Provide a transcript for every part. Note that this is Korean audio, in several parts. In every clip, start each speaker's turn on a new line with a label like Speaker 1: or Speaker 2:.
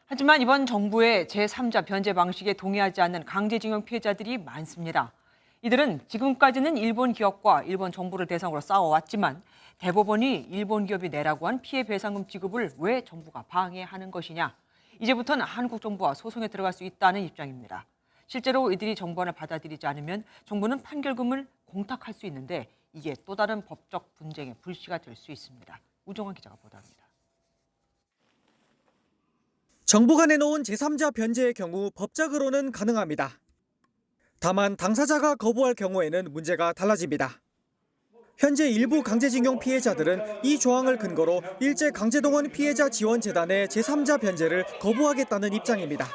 Speaker 1: 하지만 이번 정부의 제3자 변제 방식에 동의하지 않는 강제징용 피해자들이 많습니다. 이들은 지금까지는 일본 기업과 일본 정부를 대상으로 싸워왔지만 대법원이 일본 기업이 내라고 한 피해 배상금 지급을 왜 정부가 방해하는 것이냐. 이제부터는 한국 정부와 소송에 들어갈 수 있다는 입장입니다. 실제로 이들이 정부안을 받아들이지 않으면 정부는 판결금을 공탁할 수 있는데 이게 또 다른 법적 분쟁의 불씨가 될 수 있습니다. 우정환 기자가 보도합니다.
Speaker 2: 정부가 내놓은 제3자 변제의 경우 법적으로는 가능합니다. 다만 당사자가 거부할 경우에는 문제가 달라집니다. 현재 일부 강제징용 피해자들은 이 조항을 근거로 일제강제동원 피해자 지원재단의 제3자 변제를 거부하겠다는 입장입니다.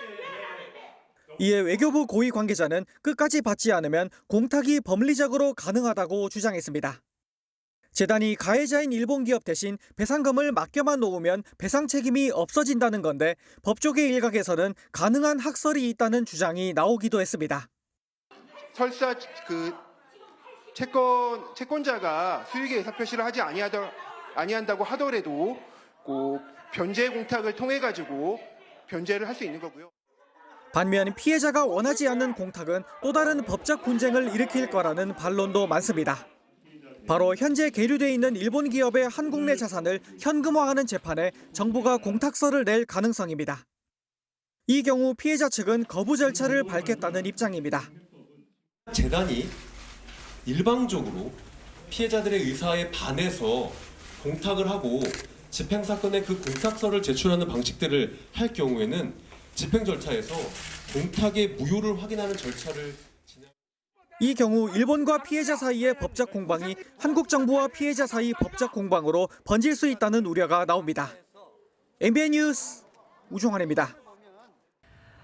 Speaker 2: 이에 외교부 고위 관계자는 끝까지 받지 않으면 공탁이 법리적으로 가능하다고 주장했습니다. 재단이 가해자인 일본 기업 대신 배상금을 맡겨만 놓으면 배상 책임이 없어진다는 건데 법조계 일각에서는 가능한 학설이 있다는 주장이 나오기도 했습니다.
Speaker 3: 설사 채권자가 수익의 의사표시를 하지 아니한다고 하더라도 변제 공탁을 통해 가지고 변제를 할 수 있는 거고요.
Speaker 2: 반면 피해자가 원하지 않는 공탁은 또 다른 법적 분쟁을 일으킬 거라는 반론도 많습니다. 바로 현재 계류돼 있는 일본 기업의 한국 내 자산을 현금화하는 재판에 정부가 공탁서를 낼 가능성입니다. 이 경우 피해자 측은 거부 절차를 밟겠다는 입장입니다.
Speaker 4: 재단이 일방적으로 피해자들의 의사에 반해서 공탁을 하고 집행사건에 그 공탁서를 제출하는 방식들을 할 경우에는 집행 절차에서 공탁의 무효를 확인하는 절차를
Speaker 2: 이 경우 일본과 피해자 사이의 법적 공방이 한국 정부와 피해자 사이 법적 공방으로 번질 수 있다는 우려가 나옵니다. MBN 뉴스 우종환입니다.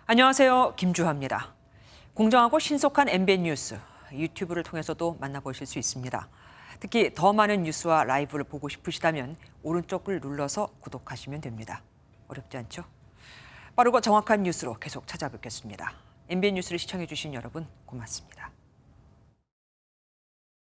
Speaker 1: 안녕하세요. 김주하입니다. 공정하고 신속한 MBN 뉴스, 유튜브를 통해서도 만나보실 수 있습니다. 특히 더 많은 뉴스와 라이브를 보고 싶으시다면 오른쪽을 눌러서 구독하시면 됩니다. 어렵지 않죠? 빠르고 정확한 뉴스로 계속 찾아뵙겠습니다. MBN 뉴스를 시청해 주신 여러분 고맙습니다.